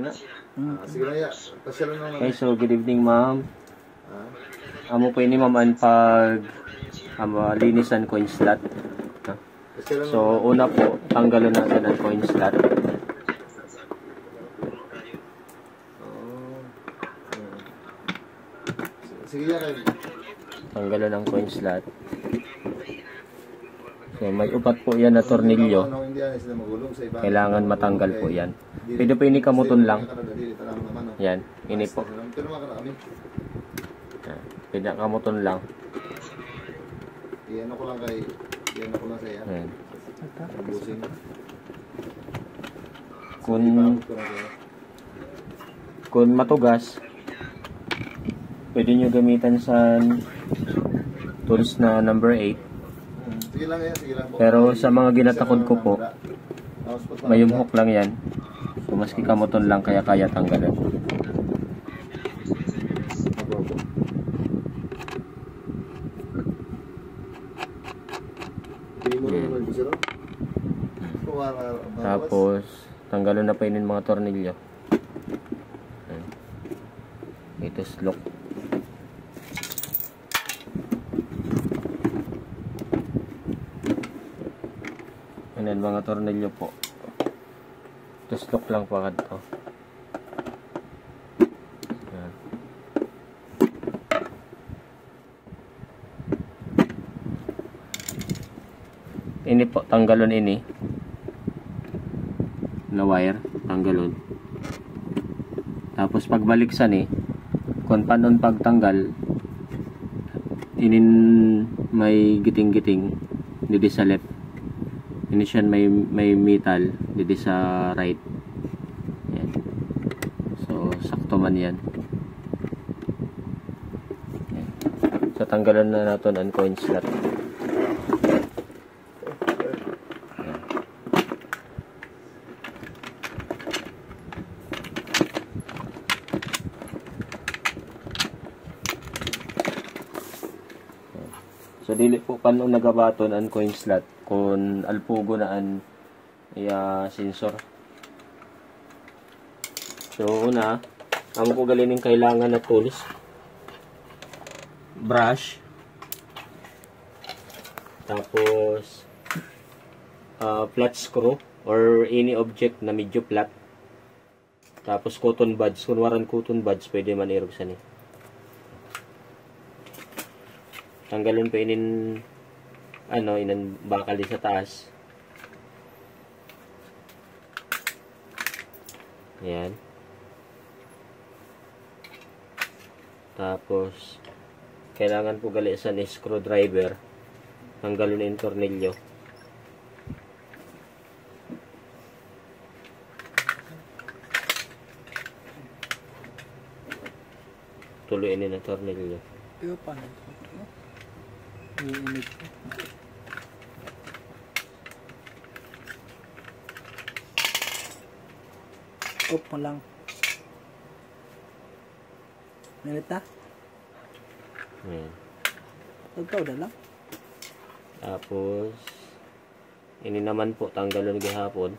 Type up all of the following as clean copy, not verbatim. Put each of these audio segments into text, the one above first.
na. Sige lang ya. Pasyalan naman. Okay, so good evening ma'am. Amo po ini ma'am ang pag linisan coin slot. So una po, tanggalon natin ang coin slot. Sige ya kayo. Tanggalon ang coin slot. So may upat po yan na tornilyo. Kailangan matanggal po yan. Pwede po ini kamuton lang. Yan, ini po. Pwede kamuton lang. Iyan ako lang kay iyan ako lang sa iya. Kung matugas, pwede nyo gamitan sa tools na number 8. Sige lang yan, sige lang po. Pero sa mga ginatakod ko po, mayumhok lang yan. So maski kamuton lang kaya kaya tanggalan. Tapos tanggalon na pa yun mga tornilyo. Ito lock. Ayan mga tornilyo po. Ito lock lang pa kadto. Ini po tanggalon ini na wire, tanggalon. Tapos pagbaliksan kung panon pagtanggal, inin may giting-giting dito sa left. Ini siya may metal dito sa right. Yan. So sakto man yan. Yan. So tanggalan na natin ang coin slot. So dili po paano nagabaton ang coin slot kung alpugo na ang sensor. So una, amo ko galining kailangan na tools. Brush. Tapos flat screw or any object na medyo flat. Tapos cotton buds, kung waran cotton buds pwede man irugsan tanggalon pa inin inan bakal din sa taas. Ayan. Tapos kailangan po gali sa screwdriver. Tanggalon yung tornilyo. Tuloyin din ang tornilyo. Iyo pa na ito. Iinit ko. Up mo lang. Nilit na? Tagtaw na lang. Tapos ini naman po tanggalon gihapon.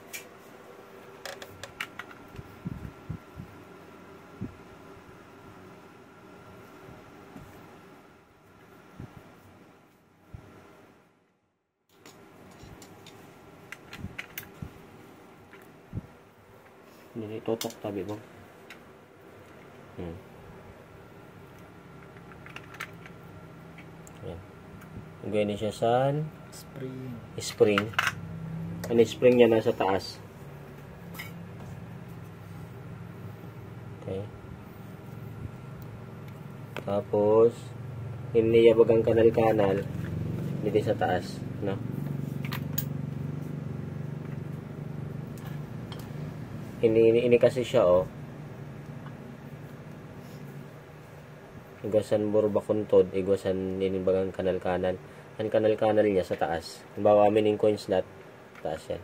Ini totok tabi bang. Yan. Ganyan siya sa spring. Ang spring niya nasa taas. Okay. Tapos iniyabag ang kanal dito sa taas, no? Ini kasi siya igasan burba kuntod, igasan ninibagang kanal-kanal. Ang kanal-kanal niya sa taas. Halimbawa amin yung coin slot, taas yan.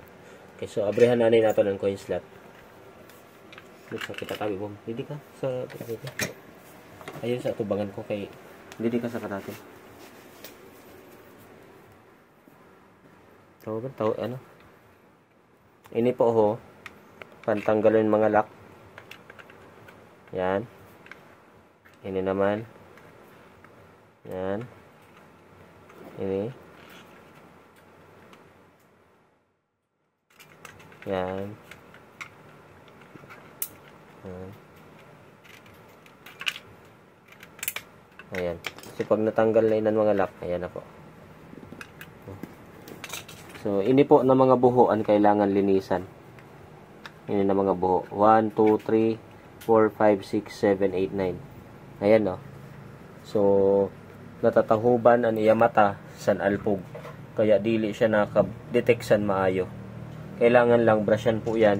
Okay, so abrihan na natin ang coin slot. Sa kita tabi mo. Hindi ka sa kita. Ayun sa tubangan ko kay hindi ka sa katate. Tawag ano? Ini po pantanggalin mga lock. Yan. Ini naman. Yan. Ini. Yan. Yan. Ayan. Kasi pag natanggal na inan mga lock, ayan na po. So, ini po na mga buhoan kailangan linisan. Ini na mga buho. 1, 2, 3, 4, 5, 6, 7, 8, 9. Ayan, no. So, natatahuban ang iya mata san alpog. Kaya dili siya nakadetect san maayo. Kailangan lang brushan po yan.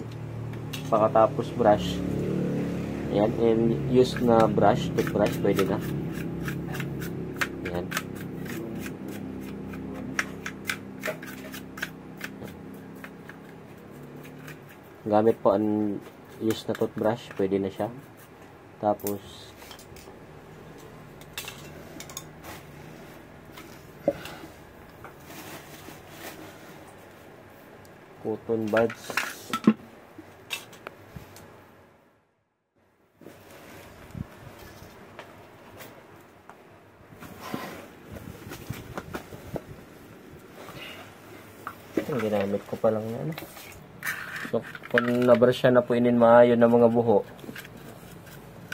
Pagkatapos brush. Ayan. And use na brush. Toothbrush. Pwede na. Ayan. Gamit po ang use na toothbrush. Pwede na siya. Tapos cotton buds. Ginamit ko pa lang yan. So, kung nabrush na po inin maayon ng mga buho,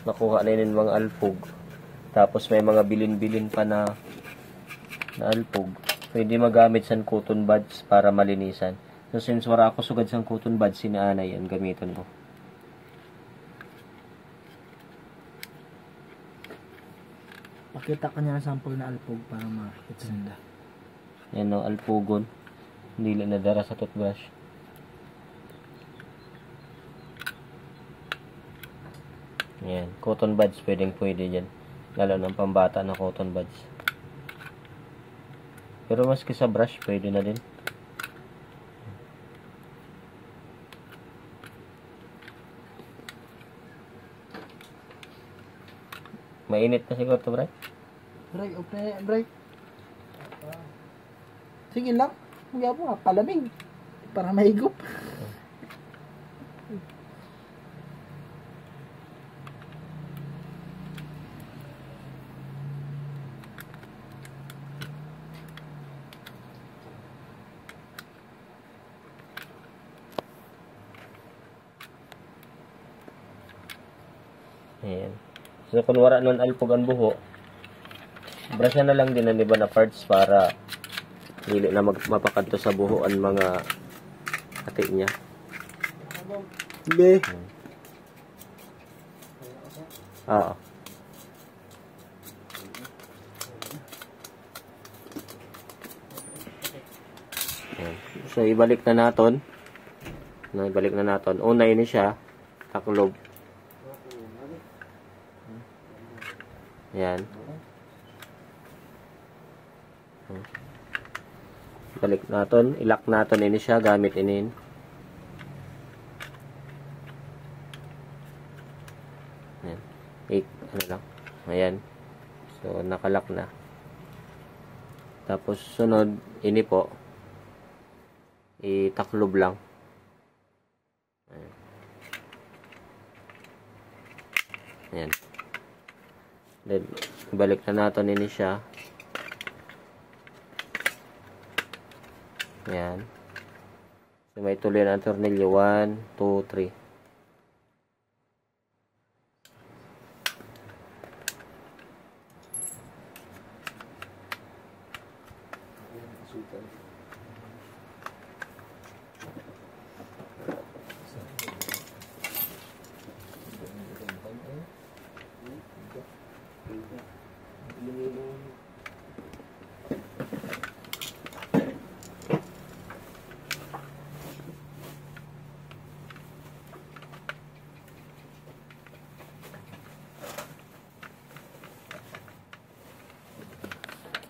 nakuha na inin mga alpog, tapos may mga bilin-bilin pa na alpog, pwede magamit sa cotton buds para malinisan. So, since wala ako sugad sa cotton buds, sinaanay yan gamitin ko. Pakita ka niya ng sample na alpog para makikita nila. Yan o, alpogon. Hindi lang nadara sa toothbrush. Yan, cotton buds pwede dyan. Lalo ng pambata na cotton buds. Pero maski sa brush, pwede na din. Mainit na siguro ito, Bray. Bray, open, Bray. Sige lang. Hindi po, palamig. Para mahigop. Ayan. So, kung wala nun alpog ang buho, brushan na lang din ang iba na parts para hindi na mapakadto sa buho ang mga hati niya. Be. Oo. Ayan. So, ibalik na natin. Ibalik na natin. Una yun siya. Taklob. Ayan. Balik natin. Ilock natin ini siya. Gamit inin. Ayan. Ano lang. Ayan. So, nakalock na. Tapos, sunod, ini po. Itaklob lang. Ayan. Ayan. Then, balik na natin ini siya. Ayan. So, may tuloy na ang tornilyo. 1, 2, 3.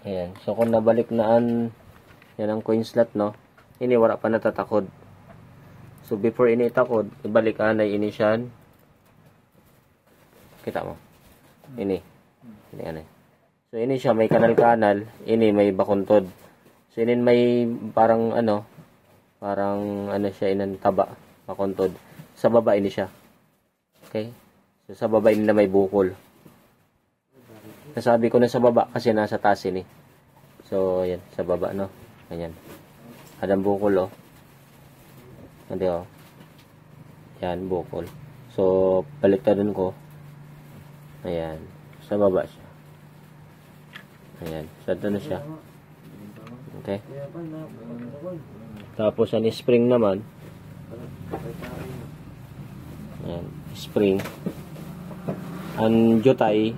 Ayan. So, kung nabalik naan yan ang coin slot, no? Ini, wala pa natatakod. So, before ini itakod, ibalik anay ini siyan. Kita mo? Ini. Ini anay. So, ini siya, may kanal-kanal. Ini, may bakuntod. So, ini may parang, parang, siya, inan taba. Bakuntod. Sa baba, ini siya. Okay? So, sa baba yun na may bukol. Nasabi ko na sa baba kasi nasa taas yun eh. So, yan, sa baba, no? Ayan. Adang bukol, oh. Hindi, oh. Yan, bukol. So, baliktarin ko. Ayan. Sa baba siya. Ayan. So, ito na siya. Okay. Tapos, ang spring naman. Ayan. Spring. Ang jutay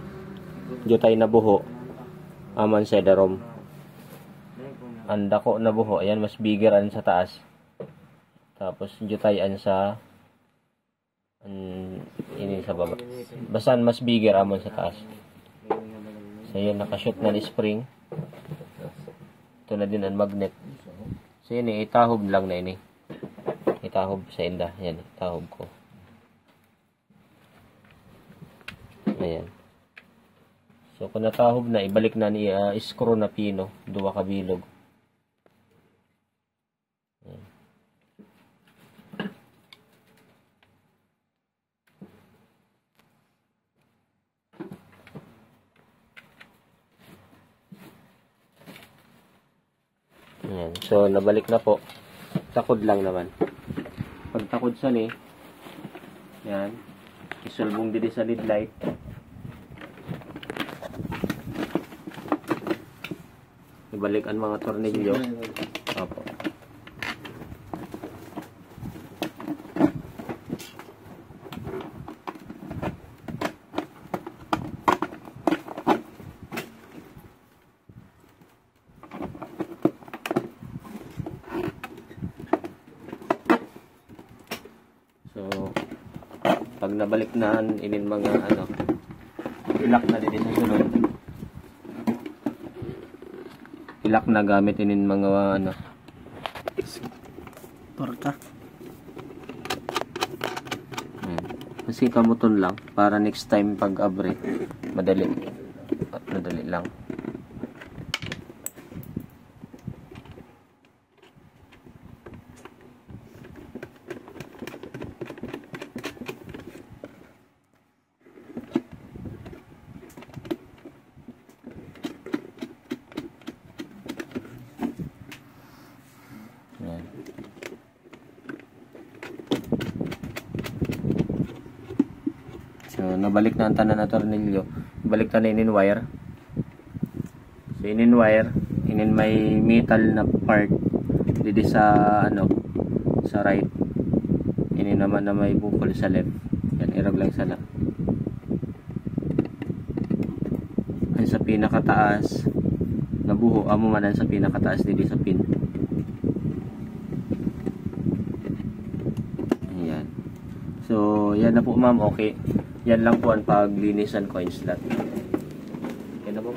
na buho. Aman sederom. Ang dako na buho. Ayan, mas bigger an sa taas. Tapos, jutay an sa ini sa baba. Basan mas bigger amon sa taas. So, yun, nakashoot na ni spring. Ito na din ang magnet. So, yun, itahob lang na ini. Itahob sa inda. Yan, itahob ko. Ayan. So, kung natahob na, ibalik na ni screw na pino. Duwa ka bilog. Ayan. Ayan. So, nabalik na po. Takod lang naman. Pag takod sa ni, yan, isulbong dito sa lead light. Ibalik ang mga tornilyo. Opo. So, pag nabalik na inin mga ano, ilak na din sa sunod. Ilak na gamit inin mga ano, Torta. Kasi kamuton lang para next time pag abre madali lang. Yan. So, nabalik na ang tanan na tornilyo. Balik na inin wire. So, inin wire. Inin may metal na part. Dito sa, ano, sa right. Inin naman na may bukol sa left. Yan, irag lang sana. Ang sa pinakataas, nabuho, amo man sa pinakataas dito sa pin. Ayan. So, yan na po ma'am, okay. Yan lang po ang paglinisan coin slot. Okay na po.